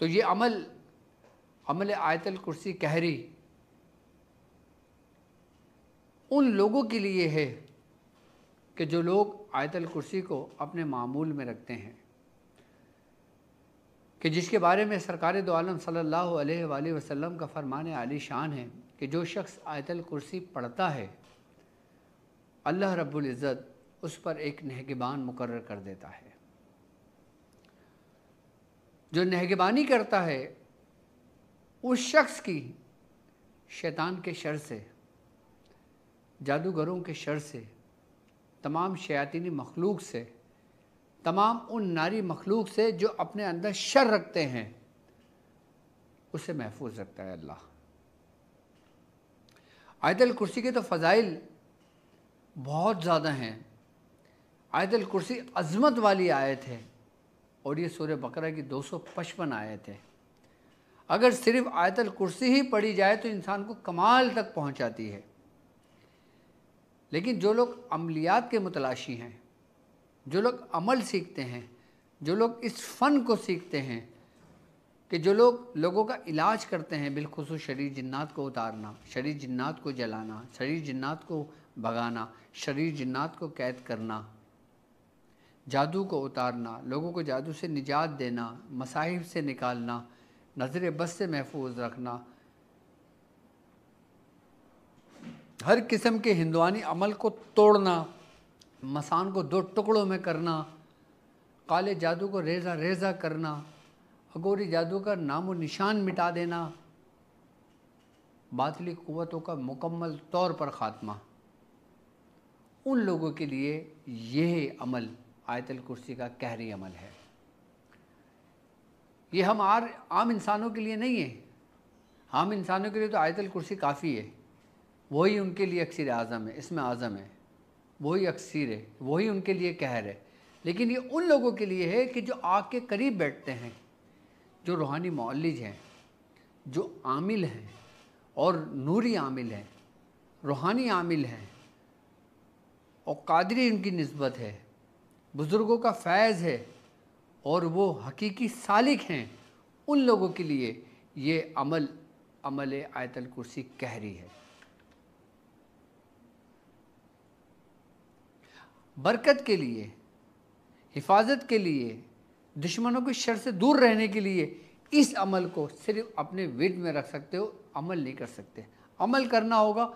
تو یہ عمل آیت الکرسی قہری ان لوگوں کے لیے ہے کہ جو لوگ آیت الکرسی کو اپنے معمول میں رکھتے ہیں، کہ جس کے بارے میں سرکار دو عالم صلی اللہ علیہ وآلہ وسلم کا فرمان عالی شان ہے کہ جو شخص آیت الکرسی پڑھتا ہے اللہ رب العزت اس پر ایک نگہبان مقرر کر دیتا ہے۔ جو نگہبانی کرتا ہے اس شخص کی شیطان کے شر سے، جادوگروں کے شر سے، تمام شیاطینی مخلوق سے، تمام ان ناری مخلوق سے جو اپنے اندر شر رکھتے ہیں، اسے محفوظ رکھتا ہے اللہ۔ آیت الکرسی کے تو فضائل بہت زیادہ ہیں۔ آیت الکرسی عظمت والی آیت ہے اور یہ سورہ بقرہ کی 255 آیت ہے۔ اگر صرف آیت الکرسی ہی پڑھی جائے تو انسان کو کمال تک پہنچاتی ہے، لیکن جو لوگ عملیات کے متلاشی ہیں، جو لوگ عمل سیکھتے ہیں، جو لوگ اس فن کو سیکھتے ہیں، کہ جو لوگ لوگوں کا علاج کرتے ہیں، بالخصوص شریر جنات کو اتارنا، شریر جنات کو جلانا، شریر جنات کو بھگانا، شریر جنات کو قید کرنا، جادو کو اتارنا، لوگوں کو جادو سے نجات دینا، مصائب سے نکالنا، نظر بد سے محفوظ رکھنا، ہر قسم کے ہندوانی عمل کو توڑنا، مسان کو 2 ٹکڑوں میں کرنا، کالے جادو کو ریزہ ریزہ کرنا، اگوری جادو کا نام و نشان مٹا دینا، باطلی قوتوں کا مکمل طور پر خاتمہ، ان لوگوں کے لیے یہ عمل آیت الکرسی کا قہری عمل ہے۔ یہ ہم عام انسانوں کے لیے نہیں ہے۔ عام انسانوں کے لیے تو آیت الکرسی کافی ہے، وہی ان کے لیے اکسیر اعظم ہے، اسم اعظم ہے، وہی اکسیر ہے، وہی ان کے لیے قہر ہے۔ لیکن یہ ان لوگوں کے لیے ہے کہ جو آگ کے قریب بیٹھتے ہیں، جو روحانی معالج ہیں، جو عامل ہیں اور نوری عامل ہیں، روحانی عامل ہیں اور قادری ان کی نسبت ہے، بزرگوں کا فیض ہے اور وہ حقیقی سالک ہیں، ان لوگوں کے لیے یہ عمل آیت الکرسی قہری ہے۔ برکت کے لیے، حفاظت کے لیے، دشمنوں کے شر سے دور رہنے کے لیے اس عمل کو صرف اپنے ورد میں رکھ سکتے ہو، عمل نہیں کر سکتے۔ عمل کرنا ہوگا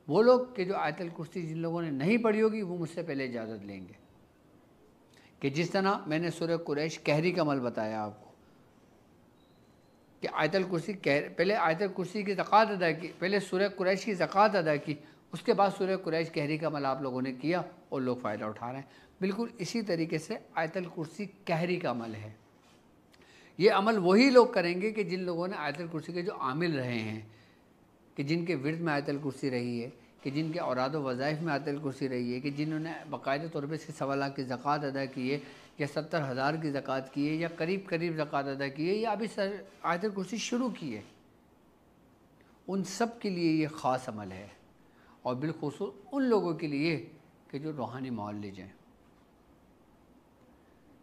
وہ لوگ کہ جو آیت الکرسی جن لوگوں نے نہیں پڑھی ہوگی وہ مجھ سے پہلے اجازت لیں گے، کہ جس طرح میں نے سورہ قریش قہری کا عمل بتایا آپ کو، کہ آیت الکرسی پہلے آیت الکرسی کی زکوٰۃ ادا کی، پہلے سورہ قریش کی زکوٰۃ ادا کی، اس کے بعد سورہ قریش قہری کا عمل آپ لوگوں نے کیا اور لوگ فائدہ اٹھا رہے ہیں۔ بالکل اسی طریقے سے آیت الکرسی قہری کا عمل ہے۔ یہ عمل وہی لوگ کریں گے کہ جن لوگوں نے آیت الکرسی کے جو عامل رہے ہیں، کہ جن کے ورد میں آیت الکرسی رہی ہے، کہ جن کے اوراد و وظائف میں آیت الکرسی رہی ہے، کہ جنہوں نے باقاعدہ طور پہ 1.25 لاکھ کی زکوٰۃ ادا کی ہے، یا 70,000 کی زکوٰۃ کی ہے، یا قریب زکوٰۃ ادا کی ہے، یا ابھی آیت الکرسی شروع کی ہے، ان سب کے لیے یہ خاص عمل ہے، اور بالخصوص ان لوگوں کے لیے کہ جو روحانی معالج ہیں،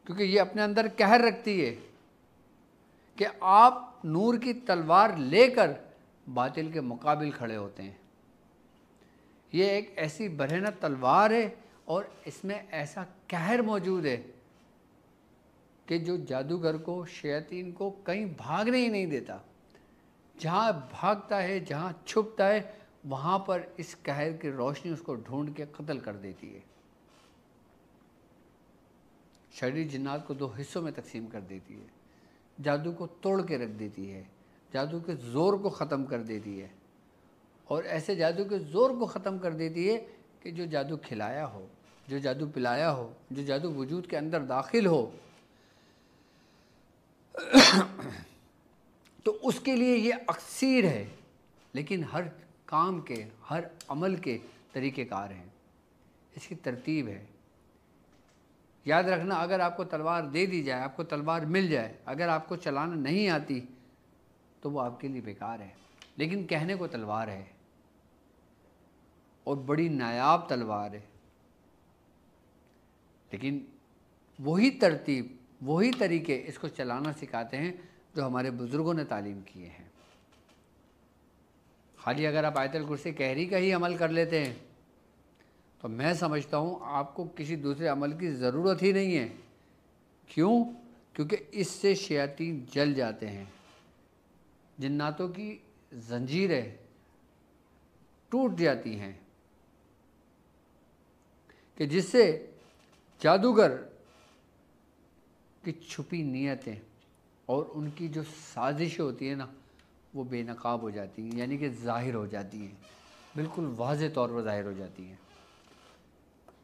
کیونکہ یہ اپنے اندر قہر رکھتی ہے کہ آپ نور کی تلوار لے کر باطل کے مقابل کھڑے ہوتے ہیں۔ یہ ایک ایسی برہنہ تلوار ہے اور اس میں ایسا قہر موجود ہے کہ جو جادوگر کو، شیاطین کو کہیں بھاگنے ہی نہیں دیتا، جہاں بھاگتا ہے، جہاں چھپتا ہے، وہاں پر اس قہر کی روشنی اس کو ڈھونڈ کے قتل کر دیتی ہے، شریر جنات کو 2 حصوں میں تقسیم کر دیتی ہے، جادو کو توڑ کے رکھ دیتی ہے، جادو کے زور کو ختم کر دیتی ہے، اور ایسے جادو کے زور کو ختم کر دیتی ہے کہ جو جادو کھلایا ہو، جو جادو پلایا ہو، جو جادو وجود کے اندر داخل ہو، تو اس کے لیے یہ اکسیر ہے، لیکن ہر کام کے، ہر عمل کے طریقہ کار ہیں، اس کی ترتیب ہے۔ یاد رکھنا، اگر آپ کو تلوار دے دی جائے، آپ کو تلوار مل جائے، اگر آپ کو چلانا نہیں آتی تو وہ آپ کے لیے بیکار ہے، لیکن کہنے کو تلوار ہے اور بڑی نایاب تلوار ہے، لیکن وہی ترتیب، وہی طریقے اس کو چلانا سکھاتے ہیں جو ہمارے بزرگوں نے تعلیم کیے ہیں۔ خالی اگر آپ آیت الکرسی قہری کا ہی عمل کر لیتے ہیں تو میں سمجھتا ہوں آپ کو کسی دوسرے عمل کی ضرورت ہی نہیں ہے۔ کیوں؟ کیونکہ اس سے شیاطین جل جاتے ہیں، جناتوں کی زنجیریں ٹوٹ جاتی ہیں، کہ جس سے جادوگر کی چھپی نیتیں اور ان کی جو سازشیں ہوتی ہیں نا وہ بے نقاب ہو جاتی ہیں، یعنی کہ ظاہر ہو جاتی ہیں، بالکل واضح طور پر ظاہر ہو جاتی ہیں،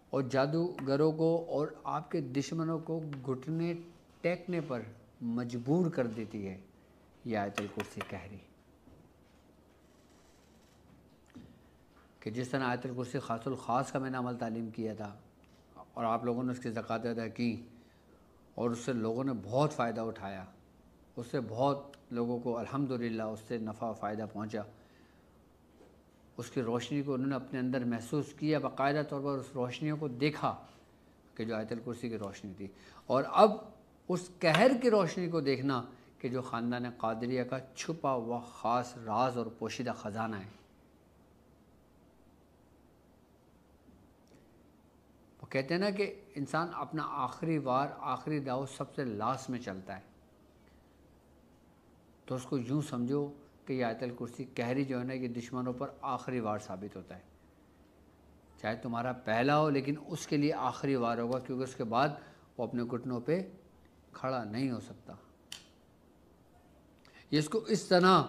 اور جادوگروں کو اور آپ کے دشمنوں کو گھٹنے ٹیکنے پر مجبور کر دیتی ہے یہ آیت الکرسی قہری۔ کہ جس طرح آیت الکرسی خاص الخاص کا میں نے عمل تعلیم کیا تھا اور آپ لوگوں نے اس کی زکوٰۃ ادا کی اور اس سے لوگوں نے بہت فائدہ اٹھایا، اس سے بہت لوگوں کو الحمدللہ اس سے نفع و فائدہ پہنچا، اس کی روشنی کو انہوں نے اپنے اندر محسوس کیا، باقاعدہ طور پر اس روشنیوں کو دیکھا کہ جو آیت الکرسی کی روشنی تھی، اور اب اس قہر کی روشنی کو دیکھنا کہ جو خاندان قادریہ کا چھپا ہوا خاص راز اور پوشیدہ خزانہ ہے۔ وہ کہتے ہیں نا کہ انسان اپنا آخری وار، آخری داؤ سب سے لاسٹ میں چلتا ہے، تو اس کو یوں سمجھو کہ یہ آیت الکرسی قہری جو ہے نا یہ دشمنوں پر آخری وار ثابت ہوتا ہے، چاہے تمہارا پہلا ہو لیکن اس کے لیے آخری وار ہوگا، کیونکہ اس کے بعد وہ اپنے گھٹنوں پہ کھڑا نہیں ہو سکتا۔ یہ اس کو اس طرح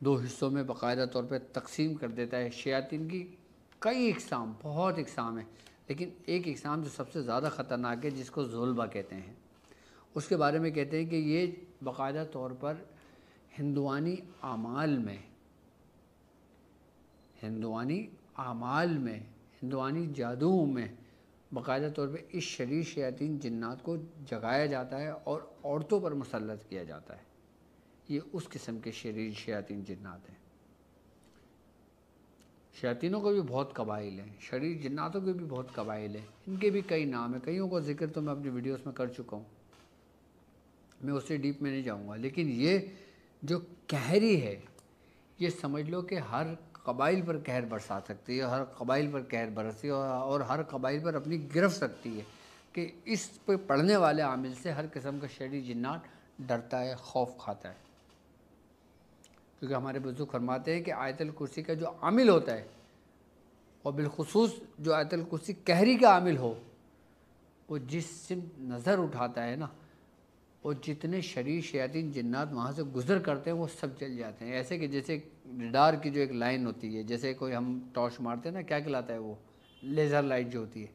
دو حصوں میں باقاعدہ طور پہ تقسیم کر دیتا ہے۔ شیاطین کی کئی اقسام، بہت اقسام ہیں، لیکن ایک اقسام جو سب سے زیادہ خطرناک ہے جس کو زولبہ کہتے ہیں، اس کے بارے میں کہتے ہیں کہ یہ باقاعدہ طور پر ہندوانی اعمال میں، ہندوانی جادو میں باقاعدہ طور پہ اس شریر شیاطین جنات کو جگایا جاتا ہے اور عورتوں پر مسلط کیا جاتا ہے۔ یہ اس قسم کے شریر شیاطین جنات ہیں۔ شیاطینوں کو بھی بہت قبائل ہیں، شریر جناتوں کے بھی بہت قبائل ہیں، ان کے بھی کئی نام ہیں، کئیوں کو ذکر تو میں اپنی ویڈیوز میں کر چکا ہوں، میں اس سے ڈیپ میں نہیں جاؤں گا، لیکن یہ جو قہری ہے یہ سمجھ لو کہ ہر قبائل پر قہر برسا سکتی ہے، ہر قبائل پر قہر برستی ہے، اور ہر قبائل پر اپنی گرفت رکھتی ہے، کہ اس پہ پڑھنے والے عامل سے ہر قسم کا شریر جنات ڈرتا ہے، خوف کھاتا ہے۔ کیونکہ ہمارے بزرگ فرماتے ہیں کہ آیت الکرسی کا جو عامل ہوتا ہے، اور بالخصوص جو آیت الکرسی قہری کا عامل ہو، وہ جس سمت نظر اٹھاتا ہے نا، اور جتنے شریر شیاطین جنات وہاں سے گزر کرتے ہیں وہ سب چل جاتے ہیں۔ ایسے کہ جیسے ریڈار کی جو ایک لائن ہوتی ہے، جیسے کوئی ہم ٹارچ مارتے ہیں نا، کیا کہلاتا ہے وہ، لیزر لائٹ جو ہوتی ہے،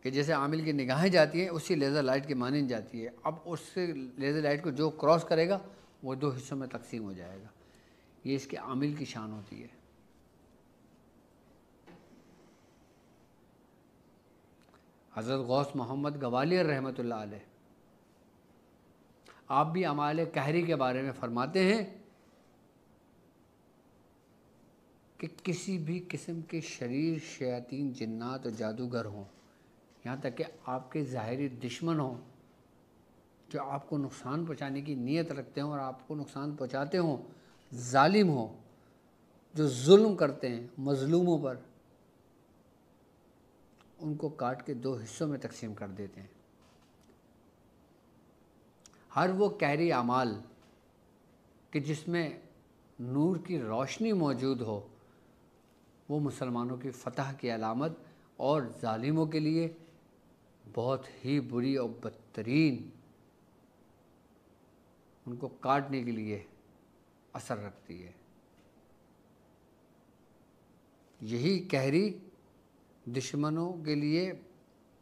کہ جیسے عامل کی نگاہیں جاتی ہیں اسی لیزر لائٹ کی مانند جاتی ہے، اب اس سے لیزر لائٹ کو جو کراس کرے گا وہ دو حصوں میں تقسیم ہو جائے گا۔ یہ اس کے عامل کی شان ہوتی ہے۔ حضرت غوث محمد گوالیار رحمۃ اللہ علیہ آپ بھی اعمال قہری کے بارے میں فرماتے ہیں کہ کسی بھی قسم کے شریر شیاطین جنات اور جادوگر ہوں، یہاں تک کہ آپ کے ظاہری دشمن ہوں جو آپ کو نقصان پہنچانے کی نیت رکھتے ہوں اور آپ کو نقصان پہنچاتے ہوں، ظالم ہوں جو ظلم کرتے ہیں مظلوموں پر، ان کو کاٹ کے دو حصوں میں تقسیم کر دیتے ہیں۔ ہر وہ قہری اعمال کہ جس میں نور کی روشنی موجود ہو وہ مسلمانوں کی فتح کی علامت اور ظالموں کے لیے بہت ہی بری اور بدترین، ان کو کاٹنے کے لیے اثر رکھتی ہے۔ یہی قہری دشمنوں کے لیے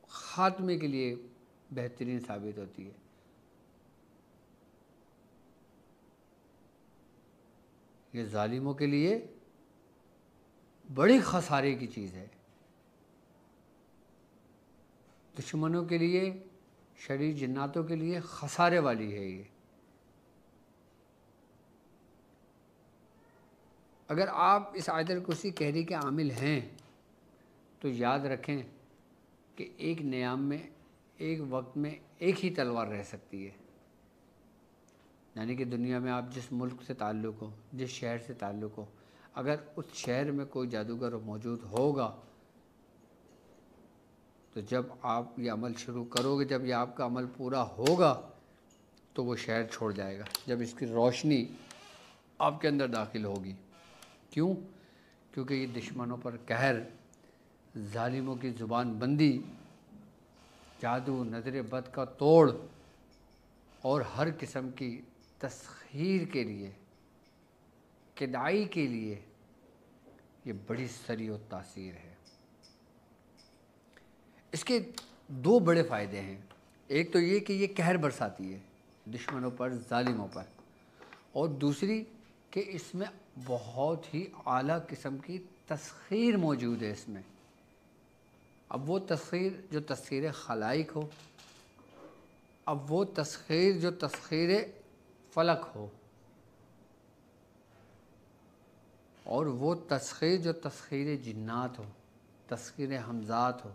خاتمے کے لیے بہترین ثابت ہوتی ہے۔ یہ ظالموں کے لیے بڑی خسارے کی چیز ہے، دشمنوں کے لیے، شریر جناتوں کے لیے خسارے والی ہے یہ۔ اگر آپ اس آیت الکرسی قہری کے عامل ہیں تو یاد رکھیں کہ ایک نیام میں ایک وقت میں ایک ہی تلوار رہ سکتی ہے، یعنی کہ دنیا میں آپ جس ملک سے تعلق ہو، جس شہر سے تعلق ہو، اگر اس شہر میں کوئی جادوگر موجود ہوگا تو جب آپ یہ عمل شروع کرو گے، جب یہ آپ کا عمل پورا ہوگا تو وہ شہر چھوڑ جائے گا، جب اس کی روشنی آپ کے اندر داخل ہوگی۔ کیوں؟ کیونکہ یہ دشمنوں پر قہر، ظالموں کی زبان بندی، جادو، نظر بد کا توڑ اور ہر قسم کی تسخیر کے لیے، کدائی کے لیے یہ بڑی سریع و تاثیر ہے۔ اس کے دو بڑے فائدے ہیں، ایک تو یہ کہ یہ قہر برساتی ہے دشمنوں پر، ظالموں پر، اور دوسری کہ اس میں بہت ہی اعلیٰ قسم کی تسخیر موجود ہے اس میں۔ اب وہ تسخیر جو تسخیر خلائق ہو، اب وہ تسخیر جو تسخیر فلک ہو، اور وہ تسخیر جو تسخیر جنات ہو، تسخیر حمزات ہو،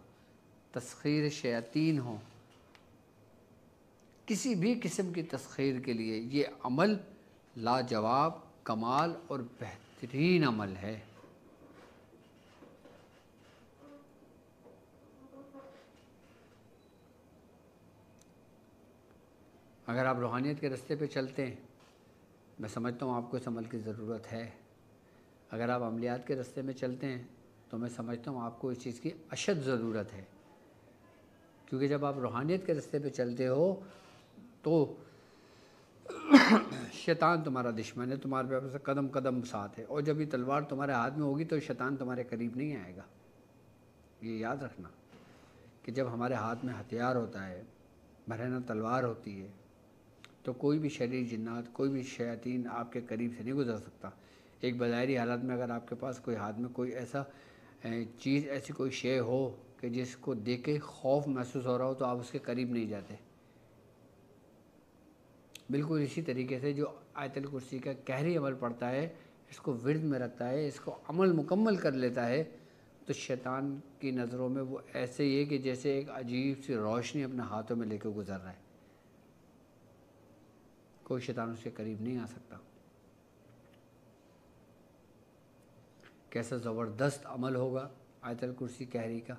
تسخیر شیاطین ہو، کسی بھی قسم کی تسخیر کے لیے یہ عمل لاجواب، کمال اور بہترین عمل ہے۔ اگر آپ روحانیت کے راستے پہ چلتے ہیں، میں سمجھتا ہوں آپ کو اس عمل کی ضرورت ہے۔ اگر آپ عملیات کے راستے میں چلتے ہیں تو میں سمجھتا ہوں آپ کو اس چیز کی اشد ضرورت ہے، کیونکہ جب آپ روحانیت کے راستے پہ چلتے ہو تو شیطان تمہارا دشمن ہے، تمہارے پاس قدم قدم ساتھ ہے، اور جب یہ تلوار تمہارے ہاتھ میں ہوگی تو شیطان تمہارے قریب نہیں آئے گا۔ یہ یاد رکھنا کہ جب ہمارے ہاتھ میں ہتھیار ہوتا ہے، برہنہ تلوار ہوتی ہے، تو کوئی بھی شریر جنات، کوئی بھی شیاطین آپ کے قریب سے نہیں گزر سکتا۔ ایک بظاہری حالت میں اگر آپ کے پاس کوئی ہاتھ میں کوئی ایسا چیز، ایسی کوئی شے ہو کہ جس کو دیکھ کے خوف محسوس ہو رہا ہو تو آپ اس کے قریب نہیں جاتے۔ بالکل اسی طریقے سے جو آیت الکرسی کا قہری عمل پڑھتا ہے، اس کو ورد میں رکھتا ہے، اس کو عمل مکمل کر لیتا ہے، تو شیطان کی نظروں میں وہ ایسے ہی ہے کہ جیسے ایک عجیب سی روشنی اپنے ہاتھوں میں لے کے گزر رہا ہے، کوئی شیطان اس کے قریب نہیں آ سکتا۔ کیسا زبردست عمل ہوگا آیت الکرسی قہری کا!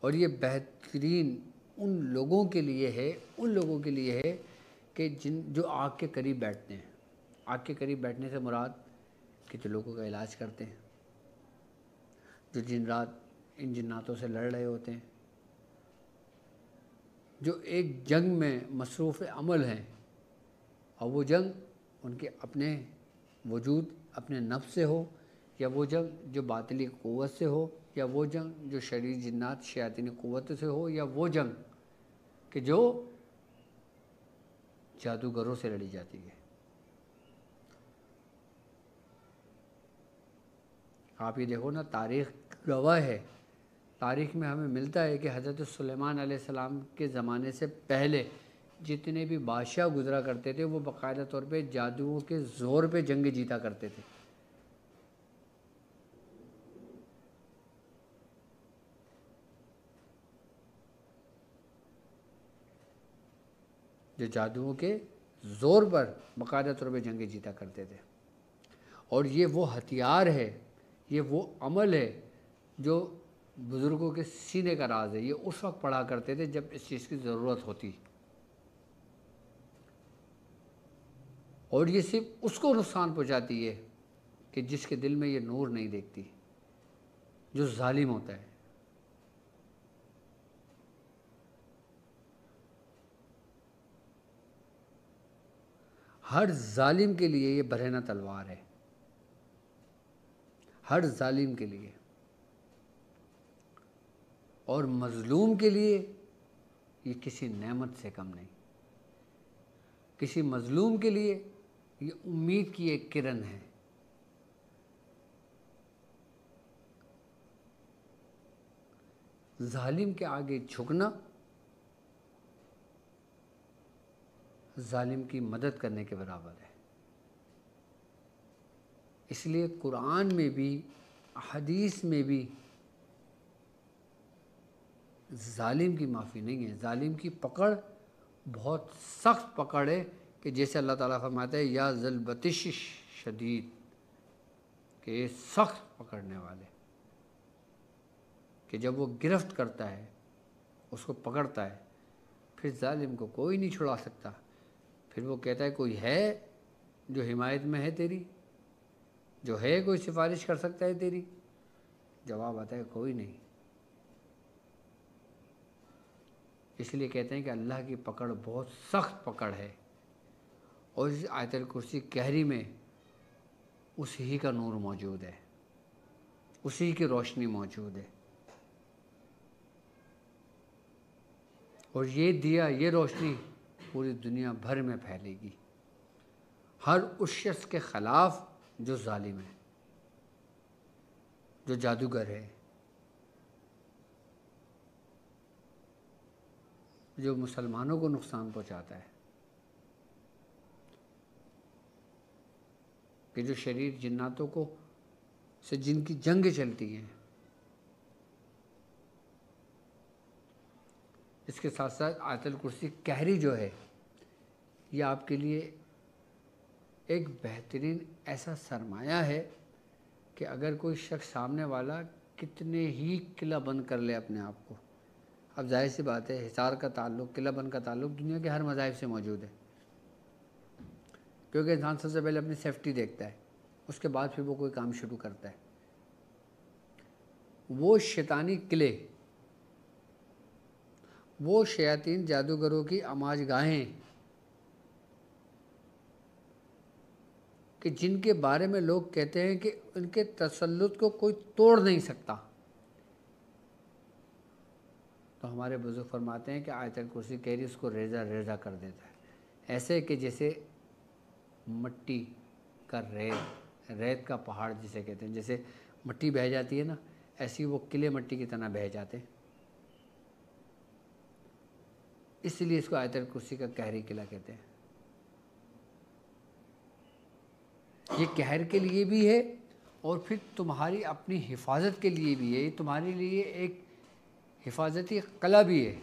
اور یہ بہترین ان لوگوں کے لیے ہے، ان لوگوں کے لیے ہے کہ جو آگ کے قریب بیٹھتے ہیں۔ آگ کے قریب بیٹھنے سے مراد کہ جو لوگوں کا علاج کرتے ہیں، جو جن رات ان جناتوں سے لڑ رہے ہوتے ہیں، جو ایک جنگ میں مصروف عمل ہیں، اور وہ جنگ ان کے اپنے وجود، اپنے نفس سے ہو، یا وہ جنگ جو باطلی قوت سے ہو، یا وہ جنگ جو شریر جنات شیاطین قوت سے ہو، یا وہ جنگ کہ جو جادوگروں سے لڑی جاتی ہے۔ آپ یہ دیکھو نا، تاریخ گواہ ہے، تاریخ میں ہمیں ملتا ہے کہ حضرت سلیمان علیہ السلام کے زمانے سے پہلے جتنے بھی بادشاہ گزرا کرتے تھے وہ باقاعدہ طور پہ جادوؤں کے زور پہ جنگ جیتا کرتے تھے۔ جو جادوؤں کے زور پر باقاعدہ طور پہ جنگیں جیتا کرتے تھے، اور یہ وہ ہتھیار ہے، یہ وہ عمل ہے جو بزرگوں کے سینے کا راز ہے۔ یہ اس وقت پڑھا کرتے تھے جب اس چیز کی ضرورت ہوتی، اور یہ صرف اس کو نقصان پہنچاتی ہے کہ جس کے دل میں یہ نور نہیں دیکھتی، جو ظالم ہوتا ہے۔ ہر ظالم کے لیے یہ برہنہ تلوار ہے، ہر ظالم کے لیے، اور مظلوم کے لیے یہ کسی نعمت سے کم نہیں۔ کسی مظلوم کے لیے یہ امید کی ایک کرن ہے۔ ظالم کے آگے جھکنا ظالم کی مدد کرنے کے برابر ہے۔ اس لیے قرآن میں بھی، حدیث میں بھی ظالم کی معافی نہیں ہے. ظالم کی پکڑ بہت سخت پکڑ ہے کہ جیسے اللہ تعالیٰ فرماتا ہے یا ذل بطش شدید، کہ یہ سخت پکڑنے والے، کہ جب وہ گرفت کرتا ہے، اس کو پکڑتا ہے، پھر ظالم کو کوئی نہیں چھڑا سکتا. پھر وہ کہتا ہے کوئی ہے جو حمایت میں ہے تیری، جو ہے کوئی سفارش کر سکتا ہے تیری؟ جواب آتا ہے کوئی نہیں. اس لیے کہتے ہیں کہ اللہ کی پکڑ بہت سخت پکڑ ہے، اور اس آیت الکرسی قہری میں اسی کا نور موجود ہے، اسی کی روشنی موجود ہے. اور یہ دیا، یہ روشنی پوری دنیا بھر میں پھیلے گی، ہر اس شخص کے خلاف جو ظالم ہے، جو جادوگر ہے، جو مسلمانوں کو نقصان پہنچاتا ہے، کہ جو شریر جناتوں کو سے جن کی جنگ چلتی ہیں. اس کے ساتھ ساتھ آیت الکرسی قہری جو ہے، یہ آپ کے لیے ایک بہترین ایسا سرمایہ ہے کہ اگر کوئی شخص سامنے والا کتنے ہی قلعہ بند کر لے اپنے آپ کو، اب ظاہر سی بات ہے حصار کا تعلق، قلعہ بند کا تعلق دنیا کے ہر مذاہب سے موجود ہے، کیونکہ انسان سب سے پہلے اپنی سیفٹی دیکھتا ہے، اس کے بعد پھر وہ کوئی کام شروع کرتا ہے. وہ شیطانی قلعے، وہ شیاطین جادوگروں کی آماج گاہیں کہ جن کے بارے میں لوگ کہتے ہیں کہ ان کے تسلط کو کوئی توڑ نہیں سکتا، تو ہمارے بزرگ فرماتے ہیں کہ آیت الکرسی قہری اس کو ریزہ ریزہ کر دیتا ہے. ایسے کہ جیسے مٹی کا ریت کا پہاڑ جسے کہتے ہیں، جیسے مٹی بہہ جاتی ہے نا، ایسی وہ قلعے مٹی کی طرح بہہ جاتے ہیں. اس لیے اس کو آیت الکرسی کا قہری قلعہ کہتے ہیں. یہ قہر کے لیے بھی ہے، اور پھر تمہاری اپنی حفاظت کے لیے بھی ہے. یہ تمہارے لیے ایک حفاظتی قلعہ بھی ہے،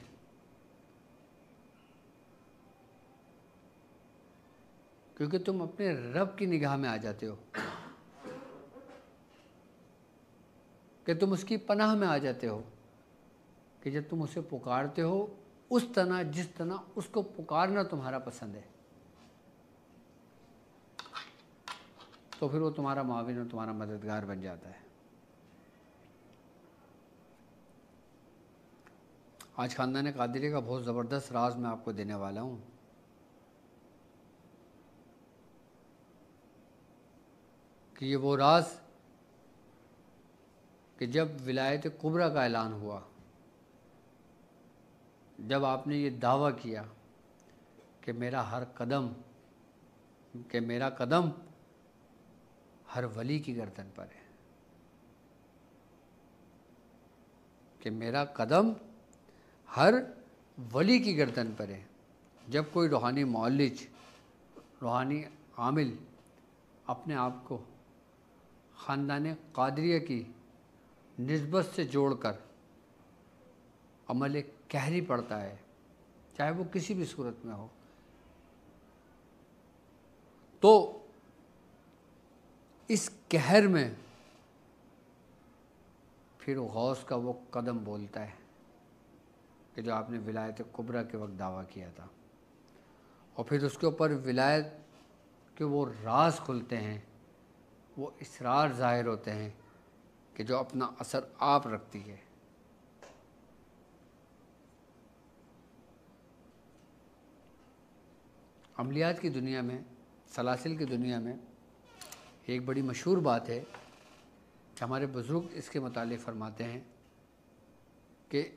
کیونکہ تم اپنے رب کی نگاہ میں آ جاتے ہو، کہ تم اس کی پناہ میں آ جاتے ہو، کہ جب تم اسے پکارتے ہو اس طرح جس طرح اس کو پکارنا تمہارا پسند ہے، تو پھر وہ تمہارا معاون اور تمہارا مددگار بن جاتا ہے. آج خاندان قادری کا بہت زبردست راز میں آپ کو دینے والا ہوں، کہ یہ وہ راز کہ جب ولایت کبریٰ کا اعلان ہوا، جب آپ نے یہ دعویٰ کیا کہ میرا قدم ہر ولی کی گردن پر ہے، کہ میرا قدم ہر ولی کی گردن پر ہے. جب کوئی روحانی معالج، روحانی عامل اپنے آپ کو خاندان قادریہ کی نسبت سے جوڑ کر عمل قہری پڑھتا ہے، چاہے وہ کسی بھی صورت میں ہو، تو اس قہر میں پھر غوث کا وہ قدم بولتا ہے کہ جو آپ نے ولایت کبریٰ کے وقت دعویٰ کیا تھا، اور پھر اس کے اوپر ولایت کے وہ راز کھلتے ہیں، وہ اسرار ظاہر ہوتے ہیں کہ جو اپنا اثر آپ رکھتی ہے. عملیات کی دنیا میں، سلاسل کی دنیا میں ایک بڑی مشہور بات ہے کہ ہمارے بزرگ اس کے متعلق فرماتے ہیں کہ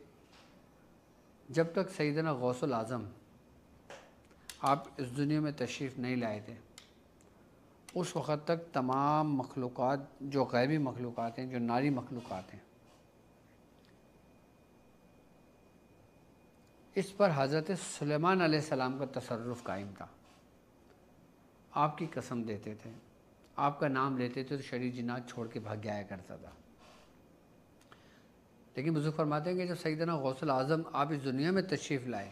جب تک سیدنا غوث الاعظم آپ اس دنیا میں تشریف نہیں لائے تھے، اس وقت تک تمام مخلوقات جو غیبی مخلوقات ہیں، جو ناری مخلوقات ہیں، اس پر حضرت سلیمان علیہ السلام کا تصرف قائم تھا. آپ کی قسم دیتے تھے، آپ کا نام لیتے تھے تو شریر جنات چھوڑ کے بھاگ جایا کرتا تھا. لیکن بزرگ فرماتے ہیں کہ جب سیدنا غوث الاعظم آپ اس دنیا میں تشریف لائے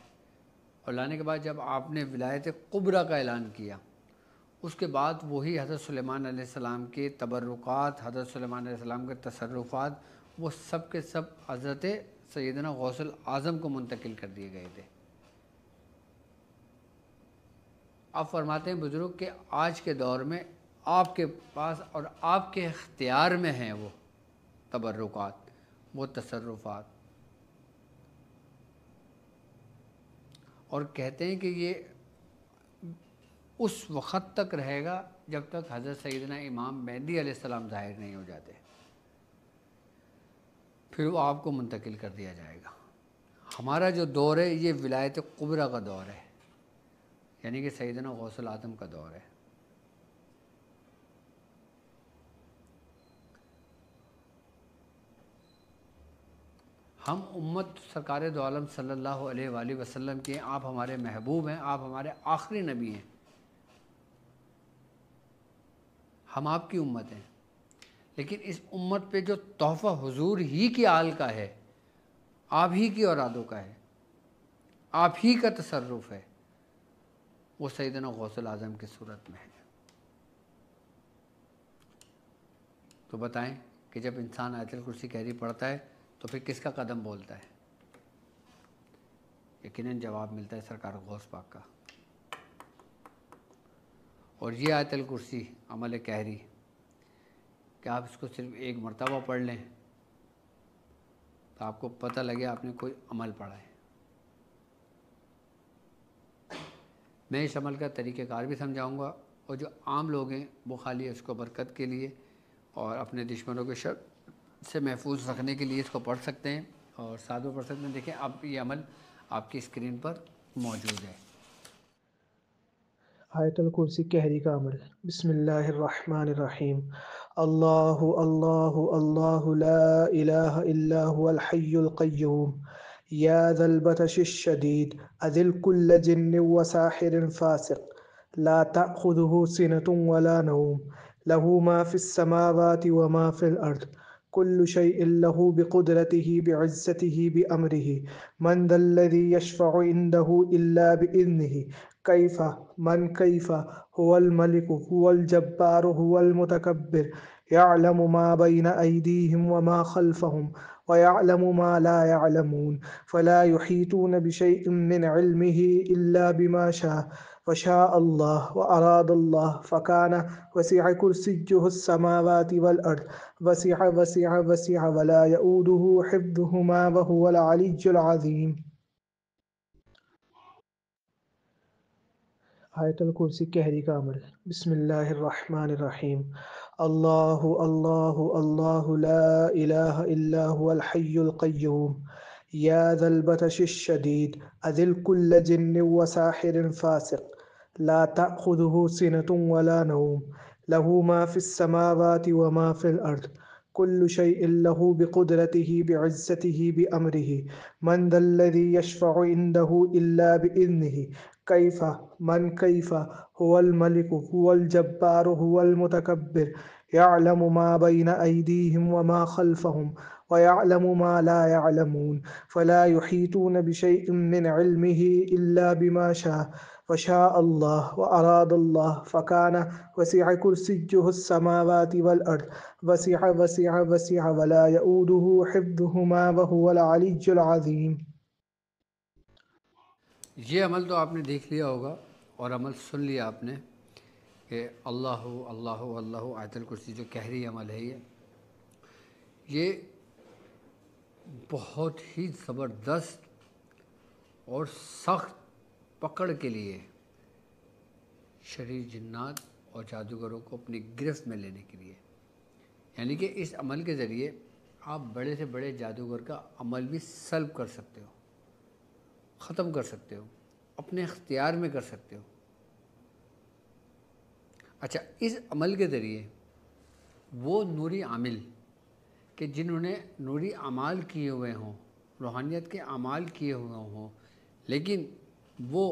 اور لانے کے بعد جب آپ نے ولایت کبریٰ کا اعلان کیا، اس کے بعد وہی حضرت سلیمان علیہ السلام کے تبرکات، حضرت سلیمان علیہ السلام کے تصرفات، وہ سب کے سب حضرت سیدنا غوث الاعظم کو منتقل کر دیے گئے تھے۔ آپ فرماتے ہیں بزرگ کہ آج کے دور میں آپ کے پاس اور آپ کے اختیار میں ہیں وہ تبرکات، وہ تصرفات، اور کہتے ہیں کہ یہ اس وقت تک رہے گا جب تک حضرت سیدنا امام مہدی علیہ السلام ظاہر نہیں ہو جاتے، پھر وہ آپ کو منتقل کر دیا جائے گا۔ ہمارا جو دور ہے یہ ولایت کبریٰ کا دور ہے، یعنی کہ سیدنا غوث الاعظم کا دور ہے۔ ہم امت سرکار دو عالم صلی اللہ علیہ وآلہ وسلم کے، آپ ہمارے محبوب ہیں، آپ ہمارے آخری نبی ہیں، ہم آپ کی امت ہیں، لیکن اس امت پہ جو تحفہ حضور ہی کی آل کا ہے، آپ ہی کی اورادوں کا ہے، آپ ہی کا تصرف ہے، وہ سیدنا غوث الاعظم کی صورت میں ہے۔ تو بتائیں کہ جب انسان آیت الکرسی کہری پڑھتا ہے تو پھر کس کا قدم بولتا ہے؟ یقیناً جواب ملتا ہے سرکار غوث پاک کا۔ اور یہ آیت الکرسی عمل کہری کہ آپ اس کو صرف ایک مرتبہ پڑھ لیں تو آپ کو پتہ لگے آپ نے کوئی عمل پڑھا ہے۔ میں اس عمل کا طریقہ کار بھی سمجھاؤں گا، اور جو عام لوگ ہیں وہ خالی اس کو برکت کے لیے اور اپنے دشمنوں کے شر سے محفوظ رکھنے کے لیے اس کو پڑھ سکتے ہیں، اور ساتھ میں پڑھ سکتے ہیں۔ دیکھیں اب یہ عمل آپ کی اسکرین پر موجود ہے۔ آیت الکرسی کہری کا عمل۔ بسم اللہ الرحمن الرحیم۔ اللہ اللہ اللہ لا الہ الا هو الحی القیوم یا ذا البطش الشدید اذل کل جن وساحر فاسق لا تأخذه سنة ولا نوم له ما في السماوات وما في الأرض كل شيء له بقدرته بعزته بأمره من ذا الذي يشفع عنده إلا بإذنه كيف من كيف هو الملك هو الجبار هو المتكبر يعلم ما بين أيديهم وما خلفهم ويعلم ما لا يعلمون فلا يحيطون بشيء من علمه إلا بما شاء وشاء الله وأراد الله فكان وسع كرسيه السماوات والأرض وسع وسع وسع ولا يؤوده حفظهما وهو العلي العظيم۔ آیت الکرسی کہری کا عمل۔ بسم اللہ الرحمن الرحیم۔ اللہ اللہ اللہ لا الہ الا هو الحی القیوم یا ذا البطش الشدید اذل کل جن وساحر فاسق لا تأخذه سنة ولا نوم له ما في السماوات وما في الأرض كل شيء له بقدرته بعزته بأمره من ذا الذي يشفع عنده إلا بإذنه كيف من كيف هو الملك هو الجبار هو المتكبر يعلم ما بين أيديهم وما خلفهم ويعلم ما لا يعلمون فلا يحيطون بشيء من علمه إلا بما شاء وشاء الله وأراد الله فكان وسع كرسيه السماوات والأرض وسع وسع وسع ولا يؤوده حفظهما وهو العلي العظيم۔ یہ عمل تو آپ نے دیکھ لیا ہوگا اور عمل سن لیا آپ نے کہ اللہ اللہ اللہ آیت الکرسی جو کہری عمل ہے، یہ بہت ہی زبردست اور سخت پکڑ کے لیے شریر جنات اور جادوگروں کو اپنی گرفت میں لینے کے لیے، یعنی کہ اس عمل کے ذریعے آپ بڑے سے بڑے جادوگر کا عمل بھی سلب کر سکتے ہو، ختم کر سکتے ہو، اپنے اختیار میں کر سکتے ہو۔ اچھا، اس عمل کے ذریعے وہ نوری عامل کہ جنہوں نے نوری اعمال کیے ہوئے ہوں، روحانیت کے اعمال کیے ہوئے ہوں، لیکن وہ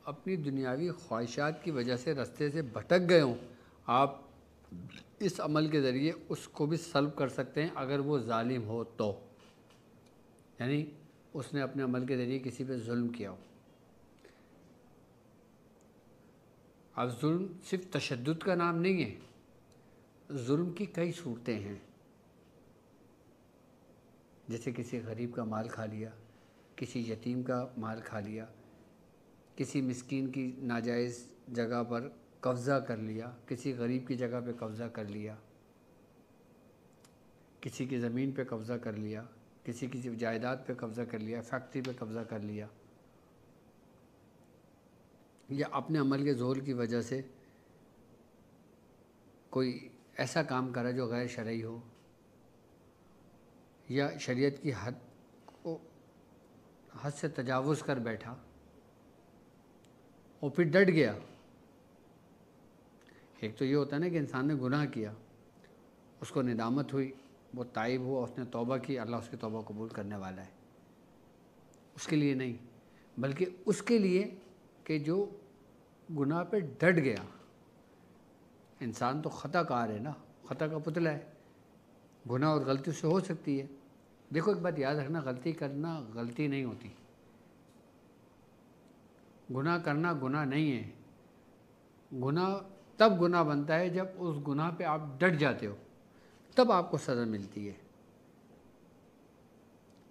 اپنی دنیاوی خواہشات کی وجہ سے رستے سے بھٹک گئے ہوں، آپ اس عمل کے ذریعے اس کو بھی سلب کر سکتے ہیں اگر وہ ظالم ہو تو۔ یعنی اس نے اپنے عمل کے ذریعے کسی پہ ظلم کیا ہو۔ اب ظلم صرف تشدد کا نام نہیں ہے، ظلم کی کئی صورتیں ہیں، جیسے کسی غریب کا مال کھا لیا، کسی یتیم کا مال کھا لیا، کسی مسکین کی ناجائز جگہ پر قبضہ کر لیا، کسی غریب کی جگہ پہ قبضہ کر لیا، کسی کی زمین پہ قبضہ کر لیا، کسی جائیداد پہ قبضہ کر لیا، فیکٹری پہ قبضہ کر لیا، یا اپنے عمل کے ظہور کی وجہ سے کوئی ایسا کام کرا جو غیر شرعی ہو، یا شریعت کی حد سے تجاوز کر بیٹھا اور پھر ڈٹ گیا۔ ایک تو یہ ہوتا ہے نا کہ انسان نے گناہ کیا، اس کو ندامت ہوئی، وہ تائب ہوا، اس نے توبہ کی، اللہ اس کی توبہ قبول کرنے والا ہے۔ اس کے لیے نہیں، بلکہ اس کے لیے کہ جو گناہ پہ ڈٹ گیا۔ انسان تو خطا کار ہے نا، خطا کا پتلا ہے، گناہ اور غلطی سے ہو سکتی ہے۔ دیکھو ایک بات یاد رکھنا، غلطی کرنا غلطی نہیں ہوتی، گناہ کرنا گناہ نہیں ہے۔ گناہ تب گناہ بنتا ہے جب اس گناہ پہ آپ ڈٹ جاتے ہو، تب آپ کو سزا ملتی ہے۔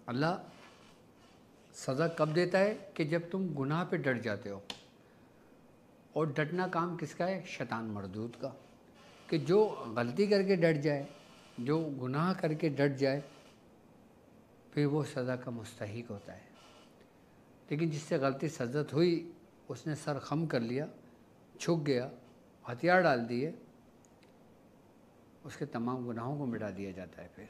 اللہ سزا کب دیتا ہے؟ کہ جب تم گناہ پہ ڈٹ جاتے ہو۔ اور ڈٹنا کام کس کا ہے؟ شیطان مردود کا، کہ جو غلطی کر کے ڈٹ جائے، جو گناہ کر کے ڈٹ جائے، پھر وہ سزا کا مستحق ہوتا ہے۔ لیکن جس سے غلطی سرزد ہوئی، اس نے سر خم کر لیا، جھک گیا، ہتھیار ڈال دیے، اس کے تمام گناہوں کو مٹا دیا جاتا ہے۔ پھر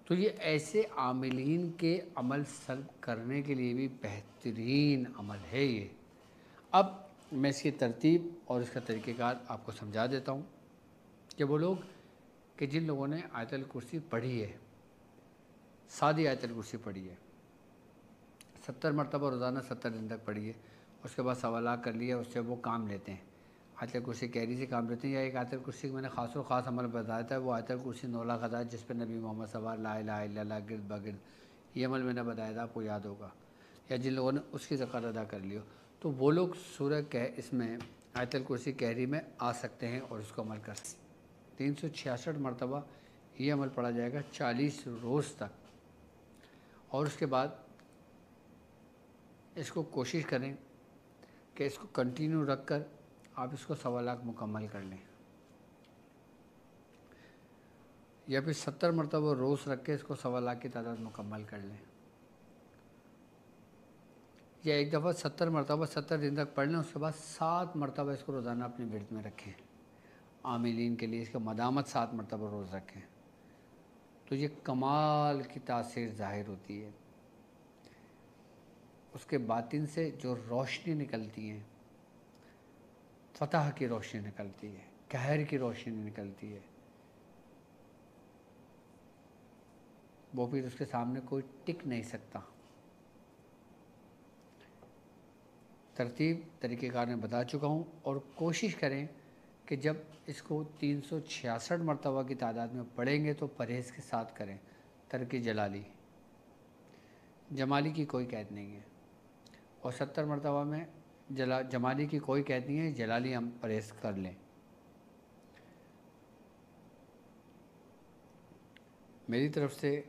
تو یہ ایسے عاملین کے عمل سلب کرنے کے لیے بھی بہترین عمل ہے یہ۔ اب میں اس کی ترتیب اور اس کا طریقہ کار آپ کو سمجھا دیتا ہوں کہ وہ لوگ کہ جن لوگوں نے آیت الکرسی پڑھی ہے، سادی آیت الکرسی پڑھی ہے، 70 مرتبہ روزانہ 70 دن تک پڑھی ہے، اس کے بعد سوالات کر لیا، اس سے وہ کام لیتے ہیں، آیت الکرسی کیری سے کام لیتے ہیں۔ یا ایک آیت الکرسی میں نے خاص و خاص عمل بتایا تھا، وہ آیت الکرسی 9 لاکھ عدد جس پہ نبی محمد صلی اللہ علیہ وسلم لا الہ الا اللہ گرد بگرد، یہ عمل میں نے بتایا تھا، آپ کو یاد ہوگا۔ یا جن لوگوں نے اس کی زکوٰۃ ادا کر لی ہو، تو وہ لوگ سورہ اس میں آیت الکرسی کیری میں آ سکتے ہیں اور اس کو عمل کر سکتے ہیں۔ 366 مرتبہ یہ عمل پڑھا جائے گا 40 روز تک، اور اس کے بعد اس کو کوشش کریں کہ اس کو کنٹینیو رکھ کر آپ اس کو 1.25 لاکھ مکمل کر لیں، یا پھر 70 مرتبہ روز رکھ کے اس کو 1.25 لاکھ کی تعداد مکمل کر لیں، یا ایک دفعہ 70 مرتبہ 70 دن تک پڑھ لیں، اس کے بعد 7 مرتبہ اس کو روزانہ اپنے ورد میں رکھیں۔ عاملین کے لیے اس کا مدامت 7 مرتبہ روز رکھیں، تو یہ کمال کی تاثیر ظاہر ہوتی ہے۔ اس کے باطن سے جو روشنی نکلتی ہیں، فتح کی روشنی نکلتی ہے، قہر کی روشنی نکلتی ہے، وہ پھر اس کے سامنے کوئی ٹک نہیں سکتا۔ ترتیب طریقہ کار میں بتا چکا ہوں، اور کوشش کریں کہ جب اس کو 366 مرتبہ کی تعداد میں پڑھیں گے تو پرہیز کے ساتھ کریں، ترک جلالی، جمالی کی کوئی قید نہیں ہے، اور 70 مرتبہ میں جمالی کی کوئی قید نہیں ہے، جلالی ہم پرہیز کر لیں۔ میری طرف سے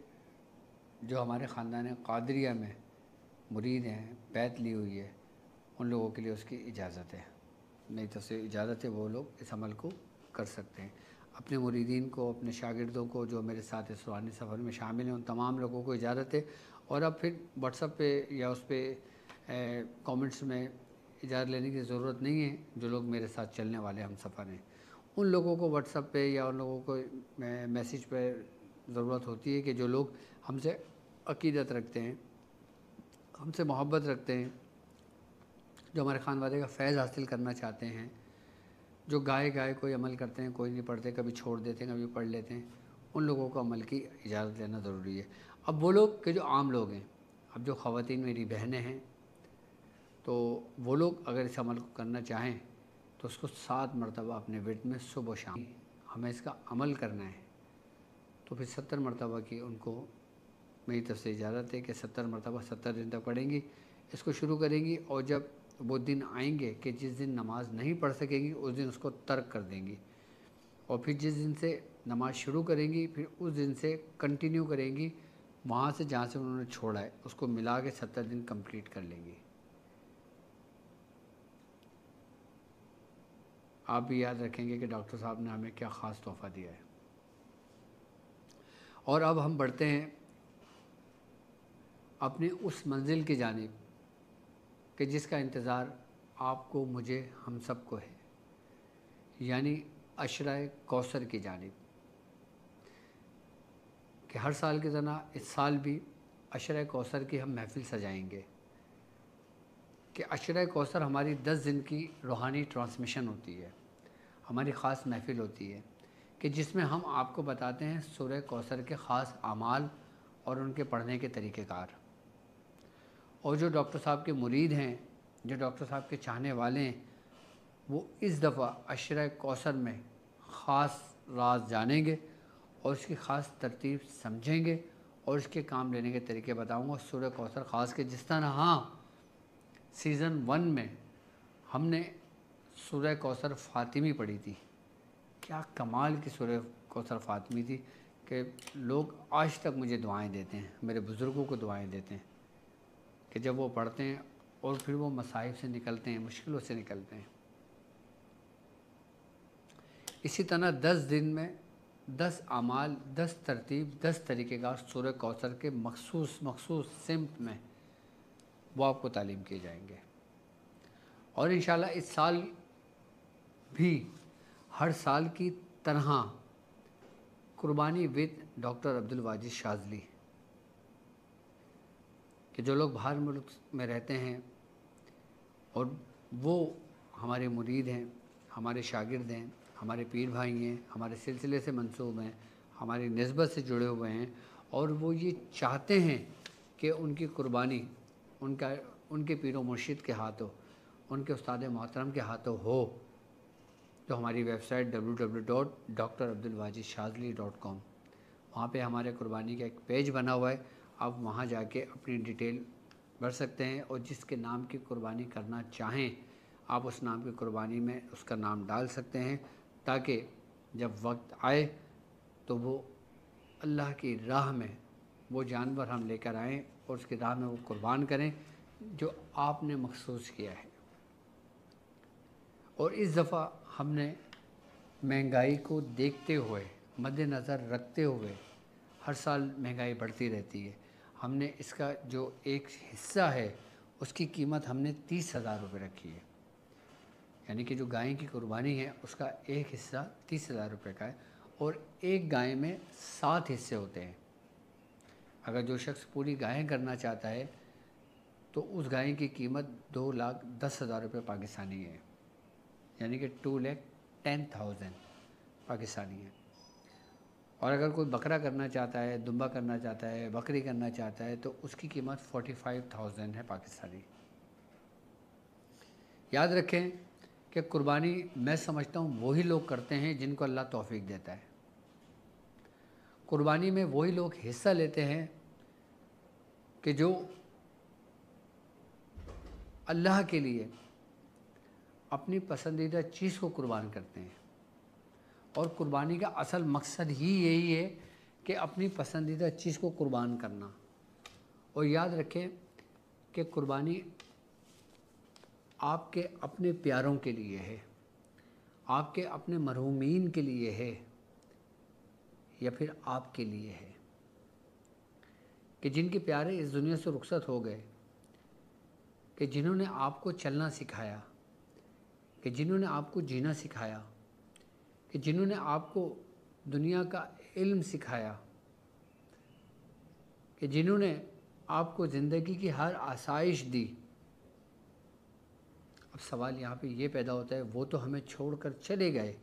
جو ہمارے خاندان قادریہ میں مرید ہیں، بیعت لی ہوئی ہے، ان لوگوں کے لیے اس کی اجازت ہے، میری طرف سے اجازت ہے، وہ لوگ اس عمل کو کر سکتے ہیں۔ اپنے مریدین کو، اپنے شاگردوں کو جو میرے ساتھ اس روحانی سفر میں شامل ہیں، ان تمام لوگوں کو اجازت ہے۔ اور اب پھر واٹس ایپ پہ یا اس پہ کامنٹس میں اجازت لینے کی ضرورت نہیں ہے۔ جو لوگ میرے ساتھ چلنے والے ہم سفر ہیں، ان لوگوں کو واٹس ایپ پہ یا ان لوگوں کو میسیج پہ ضرورت ہوتی ہے کہ جو لوگ ہم سے عقیدت رکھتے ہیں، ہم سے محبت رکھتے ہیں، جو ہمارے خانوادے کا فیض حاصل کرنا چاہتے ہیں، جو گائے کوئی عمل کرتے ہیں، کوئی نہیں پڑھتے، کبھی چھوڑ دیتے ہیں، کبھی پڑھ لیتے ہیں، ان لوگوں کو عمل کی اجازت لینا ضروری ہے۔ اب وہ لوگ کہ جو عام لوگ ہیں، اب جو خواتین میری بہنیں ہیں، تو وہ لوگ اگر اس عمل کو کرنا چاہیں تو اس کو 7 مرتبہ اپنے ورد میں صبح و شام ہمیں اس کا عمل کرنا ہے۔ تو پھر 70 مرتبہ کی ان کو میری طرف سے اجازت ہے کہ 70 مرتبہ 70 دن تک پڑھیں گی، اس کو شروع کریں گی، اور جب وہ دن آئیں گے کہ جس دن نماز نہیں پڑھ سکیں گی اس دن اس کو ترک کر دیں گی، اور پھر جس دن سے نماز شروع کریں گی پھر اس دن سے کنٹینیو کریں گی، وہاں سے جہاں سے انہوں نے چھوڑا ہے اس کو ملا کے 70 دن کمپلیٹ کر لیں گی۔ آپ بھی یاد رکھیں گے کہ ڈاکٹر صاحب نے ہمیں کیا خاص تحفہ دیا ہے۔ اور اب ہم بڑھتے ہیں اپنی اس منزل کی جانب کہ جس کا انتظار آپ کو، مجھے، ہم سب کو ہے، یعنی عشرہ کوثر کی جانب، کہ ہر سال کی طرح اس سال بھی عشرہ کوثر کی ہم محفل سجائیں گے، کہ عشرہ کوثر ہماری 10 دن کی روحانی ٹرانسمیشن ہوتی ہے، ہماری خاص محفل ہوتی ہے، کہ جس میں ہم آپ کو بتاتے ہیں سورہ کوثر کے خاص اعمال اور ان کے پڑھنے کے طریقہ کار، اور جو ڈاکٹر صاحب کے مرید ہیں، جو ڈاکٹر صاحب کے چاہنے والے ہیں، وہ اس دفعہ عشرہ کوثر میں خاص راز جانیں گے اور اس کی خاص ترتیب سمجھیں گے، اور اس کے کام لینے کے طریقے بتاؤں گا۔ سورہ کوثر خاص کے جس طرح ہاں سیزن 1 میں ہم نے سورہ کوثر فاطمی پڑھی تھی، کیا کمال کی سورہ کوثر فاطمی تھی کہ لوگ آج تک مجھے دعائیں دیتے ہیں، میرے بزرگوں کو دعائیں دیتے ہیں کہ جب وہ پڑھتے ہیں اور پھر وہ مصائب سے نکلتے ہیں، مشکلوں سے نکلتے ہیں۔ اسی طرح 10 دن میں 10 اعمال، 10 ترتیب، 10 طریقہ کار سورہ کوثر کے مخصوص سمت میں وہ آپ کو تعلیم کیے جائیں گے، اور انشاءاللہ اس سال بھی ہر سال کی طرح قربانی ود ڈاکٹر عبدالواجد شاذلی، کہ جو لوگ باہر ملک میں رہتے ہیں اور وہ ہمارے مرید ہیں، ہمارے شاگرد ہیں، ہمارے پیر بھائی ہیں، ہمارے سلسلے سے منسوب ہیں، ہماری نسبت سے جڑے ہوئے ہیں، اور وہ یہ چاہتے ہیں کہ ان کی قربانی ان کے پیر و مرشد کے ہاتھوں، ان کے استاد محترم کے ہاتھوں ہو، تو ہماری ویب سائٹ www.drabdulwajidshazli.com، وہاں پہ ہمارے قربانی کا ایک پیج بنا ہوا ہے، آپ وہاں جا کے اپنی ڈیٹیل بھر سکتے ہیں، اور جس کے نام کی قربانی کرنا چاہیں آپ اس نام کی قربانی میں اس کا نام ڈال سکتے ہیں، تاکہ جب وقت آئے تو وہ اللہ کی راہ میں وہ جانور ہم لے کر آئیں اور اس کی راہ میں وہ قربان کریں جو آپ نے مخصوص کیا ہے۔ اور اس دفعہ ہم نے مہنگائی کو دیکھتے ہوئے، مد نظر رکھتے ہوئے، ہر سال مہنگائی بڑھتی رہتی ہے، ہم نے اس کا جو ایک حصہ ہے اس کی قیمت ہم نے 30,000 روپے رکھی ہے، یعنی کہ جو گائے کی قربانی ہے اس کا ایک حصہ 30,000 روپے کا ہے، اور ایک گائے میں 7 حصے ہوتے ہیں۔ اگر جو شخص پوری گائے کرنا چاہتا ہے تو اس گائے کی قیمت 2,10,000 روپے پاکستانی ہے، یعنی کہ 2,10,000 پاکستانی ہے۔ اور اگر کوئی بکرا کرنا چاہتا ہے، دمبا کرنا چاہتا ہے، بکری کرنا چاہتا ہے، تو اس کی قیمت 45,000 ہے پاکستانی۔ یاد رکھیں کہ قربانی میں سمجھتا ہوں وہی لوگ کرتے ہیں جن کو اللہ توفیق دیتا ہے، قربانی میں وہی لوگ حصہ لیتے ہیں کہ جو اللہ کے لیے اپنی پسندیدہ چیز کو قربان کرتے ہیں، اور قربانی کا اصل مقصد ہی یہی ہے کہ اپنی پسندیدہ چیز کو قربان کرنا۔ اور یاد رکھیں کہ قربانی آپ کے اپنے پیاروں کے لیے ہے، آپ کے اپنے مرحومین کے لیے ہے، یا پھر آپ کے لیے ہے، کہ جن کے پیارے اس دنیا سے رخصت ہو گئے، کہ جنہوں نے آپ کو چلنا سکھایا، کہ جنہوں نے آپ کو جینا سکھایا، کہ جنہوں نے آپ کو دنیا کا علم سکھایا، کہ جنہوں نے آپ کو زندگی کی ہر آسائش دی۔ اب سوال یہاں پہ یہ پیدا ہوتا ہے وہ تو ہمیں چھوڑ کر چلے گئے،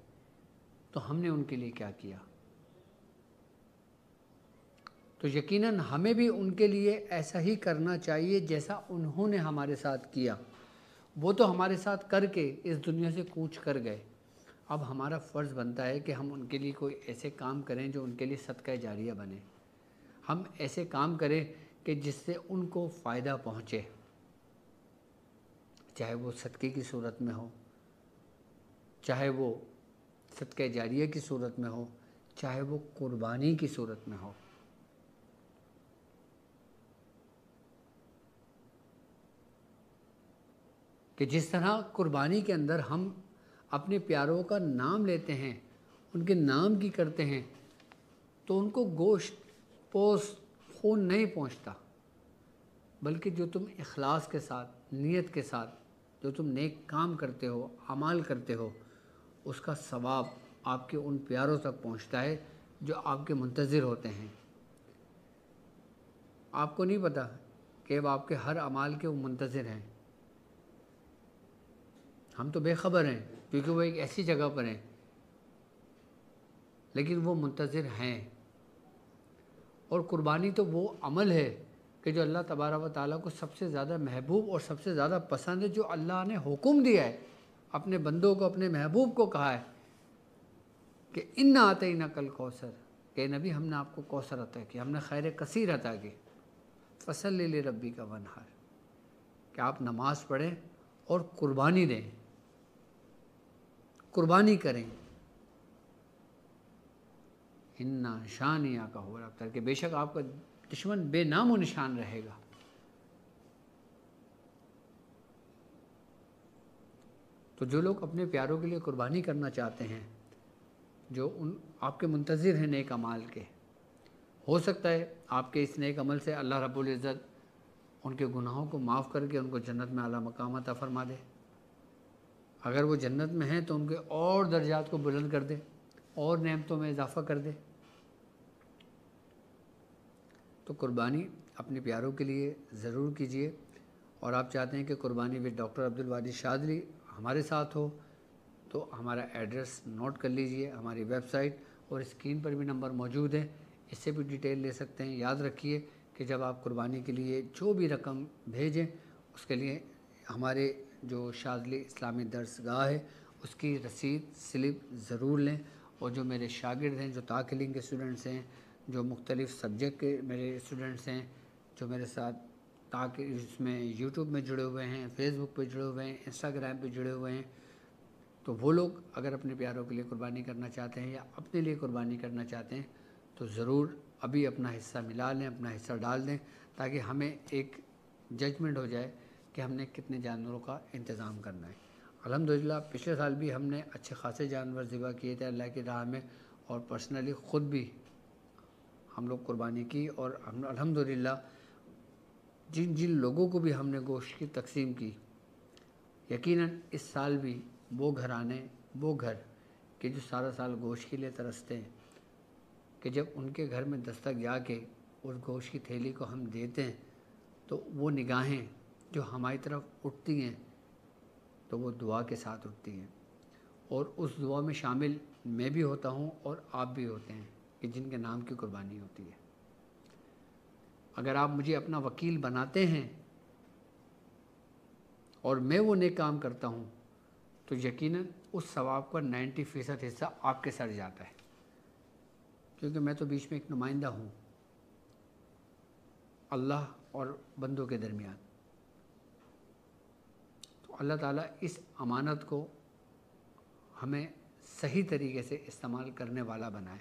تو ہم نے ان کے لیے کیا کیا؟ تو یقیناً ہمیں بھی ان کے لیے ایسا ہی کرنا چاہیے جیسا انہوں نے ہمارے ساتھ کیا۔ وہ تو ہمارے ساتھ کر کے اس دنیا سے کوچ کر گئے، اب ہمارا فرض بنتا ہے کہ ہم ان کے لیے کوئی ایسے کام کریں جو ان کے لیے صدقہ جاریہ بنے. ہم ایسے کام کریں کہ جس سے ان کو فائدہ پہنچے، چاہے وہ صدقے کی صورت میں ہو، چاہے وہ صدقہ جاریہ کی صورت میں ہو، چاہے وہ قربانی کی صورت میں ہو. کہ جس طرح قربانی کے اندر ہم اپنے پیاروں کا نام لیتے ہیں، ان کے نام کی کرتے ہیں، تو ان کو گوشت، پوست، خون نہیں پہنچتا، بلکہ جو تم اخلاص کے ساتھ، نیت کے ساتھ جو تم نیک کام کرتے ہو، اعمال کرتے ہو، اس کا ثواب آپ کے ان پیاروں تک پہنچتا ہے جو آپ کے منتظر ہوتے ہیں. آپ کو نہیں پتہ کہ اب آپ کے ہر اعمال کے وہ منتظر ہیں. ہم تو بے خبر ہیں کیونکہ وہ ایک ایسی جگہ پر ہیں، لیکن وہ منتظر ہیں. اور قربانی تو وہ عمل ہے کہ جو اللہ تبارک و تعالیٰ کو سب سے زیادہ محبوب اور سب سے زیادہ پسند ہے، جو اللہ نے حکم دیا ہے اپنے بندوں کو، اپنے محبوب کو کہا ہے کہ اِنَّا أَعْطَيْنَاكَ الْكَوْثَرَ، کہ نبی ہم نے آپ کو کوثر عطا کیا، ہم نے خیر کثیر عطا کی. فَصَلِّ لِرَبِّكَ وَانْحَرْ، کہ آپ نماز پڑھیں اور قربانی دیں، قربانی کریں. اِنَّا شَانِئَكَ هُوَ الْأَبْتَرُ، کہ بے شک آپ کا دشمن بے نام و نشان رہے گا. تو جو لوگ اپنے پیاروں کے لیے قربانی کرنا چاہتے ہیں، جو آپ کے منتظر ہیں نیک اعمال کے، ہو سکتا ہے آپ کے اس نیک عمل سے اللہ رب العزت ان کے گناہوں کو معاف کر کے ان کو جنت میں اعلیٰ مقام عطا فرما دے. اگر وہ جنت میں ہیں تو ان کے اور درجات کو بلند کر دے، اور نعمتوں میں اضافہ کر دے. تو قربانی اپنے پیاروں کے لیے ضرور کیجیے. اور آپ چاہتے ہیں کہ قربانی ود ڈاکٹر عبدالواجد شاذلی ہمارے ساتھ ہو تو ہمارا ایڈریس نوٹ کر لیجئے. ہماری ویب سائٹ اور اسکرین پر بھی نمبر موجود ہے، اس سے بھی ڈیٹیل لے سکتے ہیں. یاد رکھیے کہ جب آپ قربانی کے لیے جو بھی رقم بھیجیں، اس کے لیے ہمارے جو شاذلی اسلامی درس گاہ ہے اس کی رسید، سلپ ضرور لیں. اور جو میرے شاگرد ہیں، جو تاکلنگ کے اسٹوڈنٹس ہیں، جو مختلف سبجیکٹ کے میرے اسٹوڈنٹس ہیں، جو میرے ساتھ تاکہ اس میں یوٹیوب میں جڑے ہوئے ہیں، فیس بک پہ جڑے ہوئے ہیں، انسٹاگرام پہ جڑے ہوئے ہیں، تو وہ لوگ اگر اپنے پیاروں کے لیے قربانی کرنا چاہتے ہیں یا اپنے لیے قربانی کرنا چاہتے ہیں تو ضرور ابھی اپنا حصہ ملا لیں، اپنا حصہ ڈال دیں، تاکہ ہمیں ایک ججمنٹ ہو جائے کہ ہم نے کتنے جانوروں کا انتظام کرنا ہے. الحمدللہ پچھلے سال بھی ہم نے اچھے خاصے جانور ذبح کیے تھے اللہ کی راہ میں، اور پرسنلی خود بھی ہم لوگ قربانی کی. اور ہم الحمدللہ جن جن لوگوں کو بھی ہم نے گوشت کی تقسیم کی، یقیناً اس سال بھی وہ گھرانے، وہ گھر کہ جو سارا سال گوشت کے لیے ترستے ہیں، کہ جب ان کے گھر میں دستک جا کے اس گوشت کی تھیلی کو ہم دیتے ہیں تو وہ نگاہیں جو ہماری طرف اٹھتی ہیں تو وہ دعا کے ساتھ اٹھتی ہیں. اور اس دعا میں شامل میں بھی ہوتا ہوں اور آپ بھی ہوتے ہیں کہ جن کے نام کی قربانی ہوتی ہے. اگر آپ مجھے اپنا وکیل بناتے ہیں اور میں وہ نیک کام کرتا ہوں تو یقیناً اس ثواب کا 90% حصہ آپ کے سر جاتا ہے، کیونکہ میں تو بیچ میں ایک نمائندہ ہوں اللہ اور بندوں کے درمیان. تو اللہ تعالیٰ اس امانت کو ہمیں صحیح طریقے سے استعمال کرنے والا بنائے،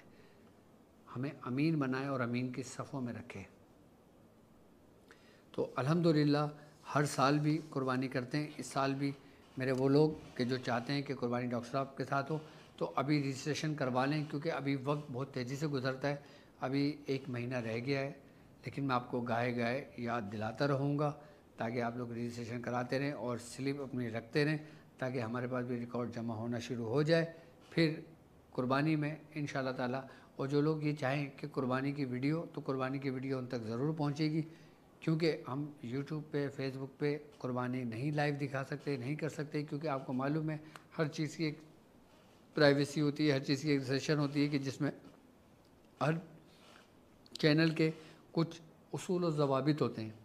ہمیں امین بنائے اور امین کی صفوں میں رکھے. تو الحمدللہ ہر سال بھی قربانی کرتے ہیں. اس سال بھی میرے وہ لوگ کہ جو چاہتے ہیں کہ قربانی ڈاکٹر صاحب کے ساتھ ہو تو ابھی رجسٹریشن کروا لیں، کیونکہ ابھی وقت بہت تیزی سے گزرتا ہے. ابھی 1 مہینہ رہ گیا ہے، لیکن میں آپ کو گائے گائے یاد دلاتا رہوں گا تاکہ آپ لوگ رجسٹریشن کراتے رہیں اور سلپ اپنی رکھتے رہیں، تاکہ ہمارے پاس بھی ریکارڈ جمع ہونا شروع ہو جائے. پھر قربانی میں انشاءاللہ تعالیٰ، اور جو لوگ یہ چاہیں کہ قربانی کی ویڈیو، تو قربانی کی ویڈیو ان تک ضرور پہنچے گی، کیونکہ ہم یوٹیوب پہ، فیس بک پہ قربانی نہیں لائیو دکھا سکتے، نہیں کر سکتے، کیونکہ آپ کو معلوم ہے ہر چیز کی ایک پرائیویسی ہوتی ہے، ہر چیز کی ایک سیشن ہوتی ہے کہ جس میں ہر چینل کے کچھ اصول و ضوابط ہوتے ہیں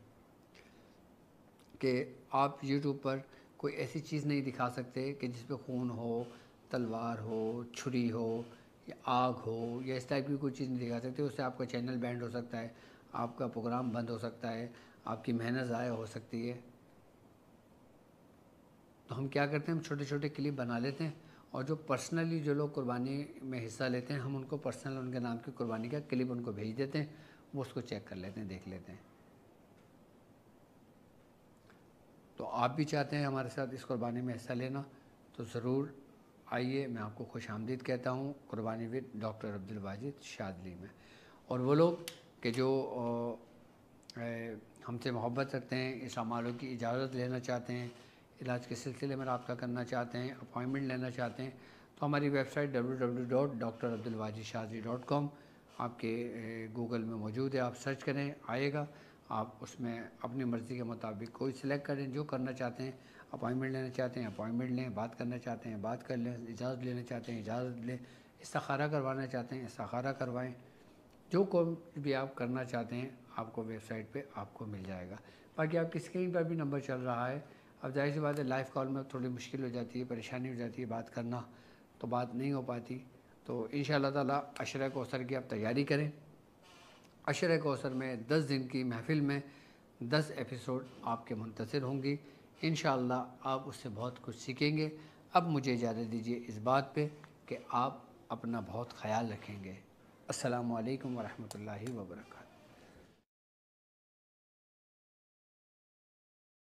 کہ آپ یوٹیوب پر کوئی ایسی چیز نہیں دکھا سکتے کہ جس پہ خون ہو، تلوار ہو، چھری ہو یا آگ ہو یا اس ٹائپ کی کوئی چیز نہیں دکھا سکتے. اس سے آپ کا چینل بینڈ ہو سکتا ہے، آپ کا پروگرام بند ہو سکتا ہے، آپ کی محنت ضائع ہو سکتی ہے. تو ہم کیا کرتے ہیں، ہم چھوٹے چھوٹے کلپ بنا لیتے ہیں، اور جو پرسنلی جو لوگ قربانی میں حصہ لیتے ہیں ہم ان کو پرسنل ان کے نام کی قربانی کا کلپ ان کو بھیج دیتے ہیں، وہ اس کو چیک کر لیتے ہیں، دیکھ لیتے ہیں. تو آپ بھی چاہتے ہیں ہمارے ساتھ اس قربانی میں حصہ لینا تو ضرور آئیے. میں آپ کو خوش آمدید کہتا ہوں قربانی ود ڈاکٹر عبدالواجد شاذلی میں. اور وہ لوگ کہ جو ہم سے محبت رکھتے ہیں، اس اعمالوں کی اجازت لینا چاہتے ہیں، علاج کے سلسلے میں رابطہ کرنا چاہتے ہیں، اپائنٹمنٹ لینا چاہتے ہیں، تو ہماری ویب سائٹ www.drabdulwajidshazli.com آپ کے گوگل میں موجود ہے. آپ سرچ کریں، آئے گا. آپ اس میں اپنی مرضی کے مطابق کوئی سلیکٹ کریں، جو کرنا چاہتے ہیں. اپائنٹمنٹ لینا چاہتے ہیں اپائنٹمنٹ لیں، بات کرنا چاہتے ہیں بات کر لیں، اجازت لینا چاہتے ہیں اجازت لیں، استخارہ کروانا چاہتے ہیں استخارہ کروائیں. جو کوئی بھی آپ کرنا چاہتے ہیں آپ کو ویب سائٹ پہ آپ کو مل جائے گا. باقی آپ کی اسکرین پر بھی نمبر چل رہا ہے. اب ظاہر سی بات ہے لائیو کال میں تھوڑی مشکل ہو جاتی ہے، پریشانی ہو جاتی ہے، بات کرنا تو بات نہیں ہو پاتی. تو انشاءاللہ تعالیٰ عشرہ کوثر کی آپ تیاری کریں. عشرہ کوثر میں 10 دن کی محفل میں 10 ایپیسوڈ آپ کے منتظر ہوں گی. انشاءاللہ آپ اس سے بہت کچھ سیکھیں گے. اب مجھے اجازت دیجیے اس بات پہ کہ آپ اپنا بہت خیال رکھیں گے. السلام علیکم ورحمۃ اللہ وبرکاتہ.